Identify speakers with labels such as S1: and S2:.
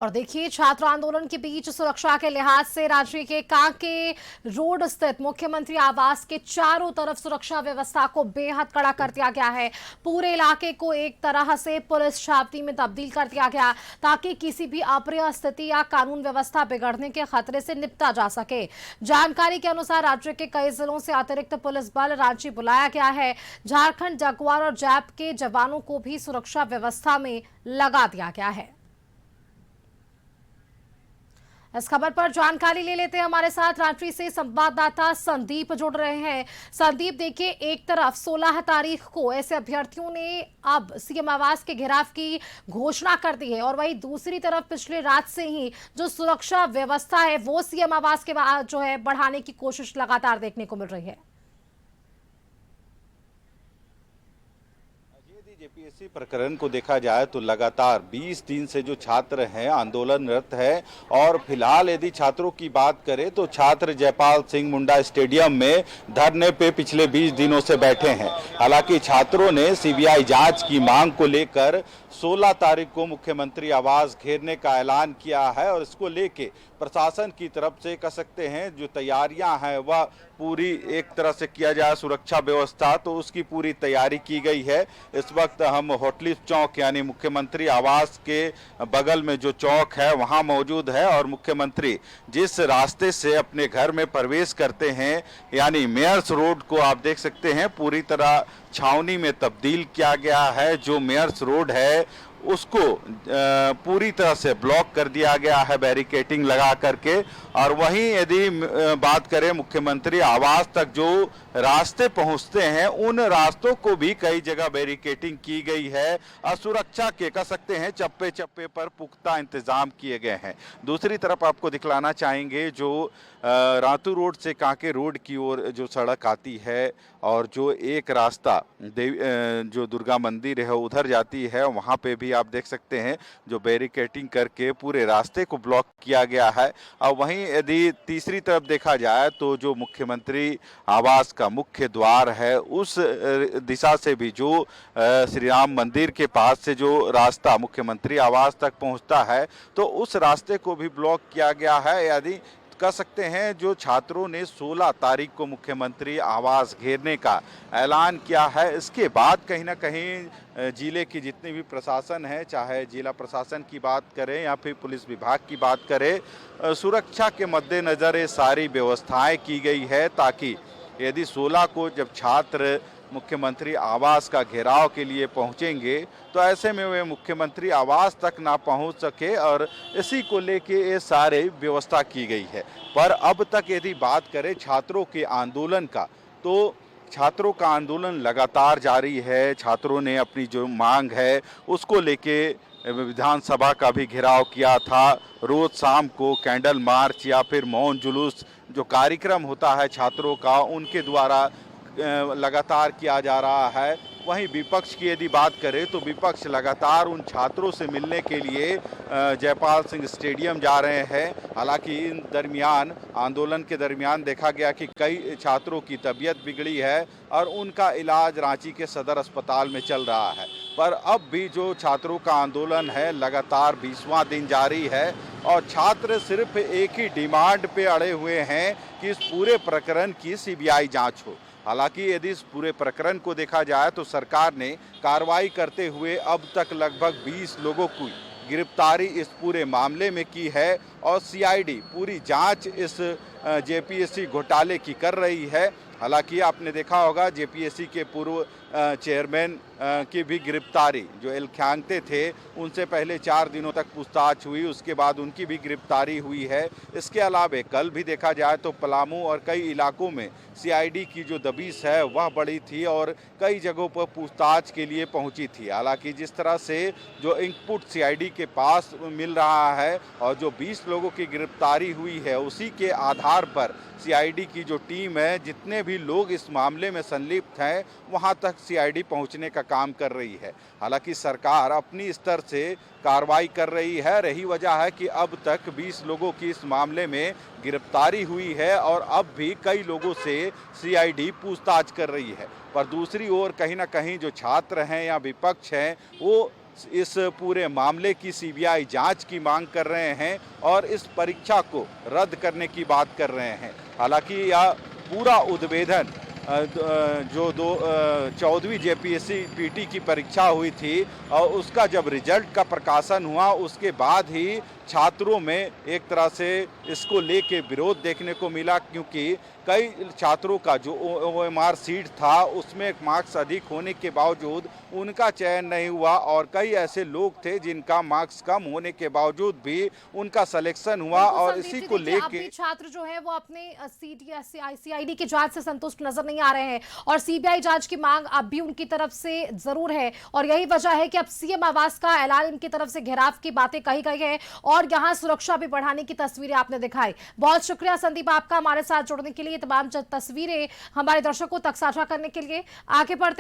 S1: और देखिए, छात्र आंदोलन के बीच सुरक्षा के लिहाज से रांची के कांके रोड स्थित मुख्यमंत्री आवास के चारों तरफ सुरक्षा व्यवस्था को बेहद कड़ा कर दिया गया है। पूरे इलाके को एक तरह से पुलिस छावनी में तब्दील कर दिया गया ताकि किसी भी अप्रिय स्थिति या कानून व्यवस्था बिगड़ने के खतरे से निपटा जा सके। जानकारी के अनुसार राज्य के कई जिलों से अतिरिक्त पुलिस बल रांची बुलाया गया है। झारखंड, जगुआर और जैप के जवानों को भी सुरक्षा व्यवस्था में लगा दिया गया है। इस खबर पर जानकारी ले लेते हैं, हमारे साथ रांची से संवाददाता संदीप जुड़ रहे हैं। संदीप, देखिए, एक तरफ 16 तारीख को ऐसे अभ्यर्थियों ने अब सीएम आवास के घेराव की घोषणा कर दी है और वहीं दूसरी तरफ पिछले रात से ही जो सुरक्षा व्यवस्था है वो सीएम आवास के जो है बढ़ाने की कोशिश लगातार देखने को मिल रही है।
S2: जेपीएससी प्रकरण को देखा जाए तो लगातार 20 दिन से जो छात्र हैं आंदोलनरत है और फिलहाल यदि छात्रों की बात करें तो छात्र जयपाल सिंह मुंडा स्टेडियम में धरने पे पिछले 20 दिनों से बैठे हैं। हालांकि छात्रों ने सीबीआई जांच की मांग को लेकर 16 तारीख को मुख्यमंत्री आवास घेरने का ऐलान किया है और इसको लेके प्रशासन की तरफ से कह सकते हैं जो तैयारियां हैं वह पूरी एक तरह से किया जाए, सुरक्षा व्यवस्था तो उसकी पूरी तैयारी की गई है। इस वक्त हम होटलिस चौक यानी मुख्यमंत्री आवास के बगल में जो चौक है वहां मौजूद है और मुख्यमंत्री जिस रास्ते से अपने घर में प्रवेश करते हैं यानी मेयर्स रोड को आप देख सकते हैं पूरी तरह छावनी में तब्दील किया गया है। जो मेयर्स रोड है उसको पूरी तरह से ब्लॉक कर दिया गया है बैरिकेटिंग लगा करके। और वहीं यदि बात करें मुख्यमंत्री आवास तक जो रास्ते पहुंचते हैं उन रास्तों को भी कई जगह बैरिकेटिंग की गई है और सुरक्षा के कह सकते हैं चप्पे चप्पे पर पुख्ता इंतजाम किए गए हैं। दूसरी तरफ आपको दिखलाना चाहेंगे जो रातू रोड से कांके रोड की ओर जो सड़क आती है और जो एक रास्ता जो दुर्गा मंदिर है उधर जाती है वहाँ पे भी आप देख सकते हैं जो बैरिकेटिंग करके पूरे रास्ते को ब्लॉक किया गया है। और वहीं यदि तीसरी तरफ देखा जाए तो जो मुख्यमंत्री आवास का मुख्य द्वार है उस दिशा से भी जो श्री राम मंदिर के पास से जो रास्ता मुख्यमंत्री आवास तक पहुंचता है तो उस रास्ते को भी ब्लॉक किया गया है। यदि कह सकते हैं जो छात्रों ने 16 तारीख को मुख्यमंत्री आवास घेरने का ऐलान किया है इसके बाद कहीं ना कहीं जिले की जितनी भी प्रशासन है, चाहे जिला प्रशासन की बात करें या फिर पुलिस विभाग की बात करें, सुरक्षा के मद्देनज़र ये सारी व्यवस्थाएं की गई है ताकि यदि 16 को जब छात्र मुख्यमंत्री आवास का घेराव के लिए पहुंचेंगे तो ऐसे में वे मुख्यमंत्री आवास तक ना पहुंच सके और इसी को लेके ये सारे व्यवस्था की गई है। पर अब तक यदि बात करें छात्रों के आंदोलन का तो छात्रों का आंदोलन लगातार जारी है। छात्रों ने अपनी जो मांग है उसको लेके विधानसभा का भी घेराव किया था। रोज शाम को कैंडल मार्च या फिर मौन जुलूस जो कार्यक्रम होता है छात्रों का उनके द्वारा लगातार किया जा रहा है। वहीं विपक्ष की यदि बात करें तो विपक्ष लगातार उन छात्रों से मिलने के लिए जयपाल सिंह स्टेडियम जा रहे हैं। हालांकि इन दरमियान आंदोलन के दरमियान देखा गया कि कई छात्रों की तबीयत बिगड़ी है और उनका इलाज रांची के सदर अस्पताल में चल रहा है। पर अब भी जो छात्रों का आंदोलन है लगातार 20वां दिन जारी है और छात्र सिर्फ एक ही डिमांड पे अड़े हुए हैं कि इस पूरे प्रकरण की सीबीआई जांच हो। हालांकि यदि इस पूरे प्रकरण को देखा जाए तो सरकार ने कार्रवाई करते हुए अब तक लगभग 20 लोगों की गिरफ्तारी इस पूरे मामले में की है और सीआईडी पूरी जांच इस जेपीएससी घोटाले की कर रही है। हालांकि आपने देखा होगा जेपीएससी के पूर्व चेयरमैन की भी गिरफ्तारी जो एल ख्यांगते थे उनसे पहले 4 दिनों तक पूछताछ हुई, उसके बाद उनकी भी गिरफ्तारी हुई है। इसके अलावा कल भी देखा जाए तो पलामू और कई इलाकों में सीआईडी की जो दबिश है वह बढ़ी थी और कई जगहों पर पूछताछ के लिए पहुंची थी। हालांकि जिस तरह से जो इनपुट सीआईडी के पास मिल रहा है और जो 20 लोगों की गिरफ्तारी हुई है उसी के आधार पर सीआईडी की जो टीम है जितने भी लोग इस मामले में संलिप्त हैं वहां तक सीआईडी पहुंचने का काम कर रही है। हालांकि सरकार अपनी स्तर से कार्रवाई कर रही है। रही वजह है कि अब तक 20 लोगों की इस मामले में गिरफ्तारी हुई है और अब भी कई लोगों से सीआईडी पूछताछ कर रही है। पर दूसरी ओर कहीं ना कहीं जो छात्र हैं या विपक्ष हैं वो इस पूरे मामले की सीबीआई जांच की मांग कर रहे हैं और इस परीक्षा को रद्द करने की बात कर रहे हैं। हालांकि यह पूरा उद्भेदन जो 14वीं जेपीएससी पीटी की परीक्षा हुई थी और उसका जब रिजल्ट का प्रकाशन हुआ उसके बाद ही छात्रों में एक तरह से इसको लेके विरोध देखने को मिला, क्योंकि कई छात्रों का जो ओएमआर सीट था उसमें मार्क्स अधिक होने के बावजूद उनका चयन नहीं हुआ और कई ऐसे लोग थे जिनका मार्क्स कम होने के बावजूद भी उनका सिलेक्शन हुआ।
S1: बिल्कुल
S2: और
S1: संदीप
S2: इसी
S1: जी,
S2: को
S1: देखिए अब
S2: लेके
S1: भी छात्र जो है वो अपने सीआईडी की जांच से संतुष्ट नजर नहीं आ रहे हैं और सीबीआई जांच की मांग अब भी उनकी तरफ से जरूर है और यही वजह है कि अब सीएम आवास का ऐलान इनकी तरफ से घेराव की बातें कही गई है और यहां सुरक्षा भी बढ़ाने की तस्वीरें आपने दिखाई। बहुत शुक्रिया संदीप आपका हमारे साथ जुड़ने के लिए, तमाम तस्वीरें हमारे दर्शकों तक साझा करने के लिए। आगे बढ़ते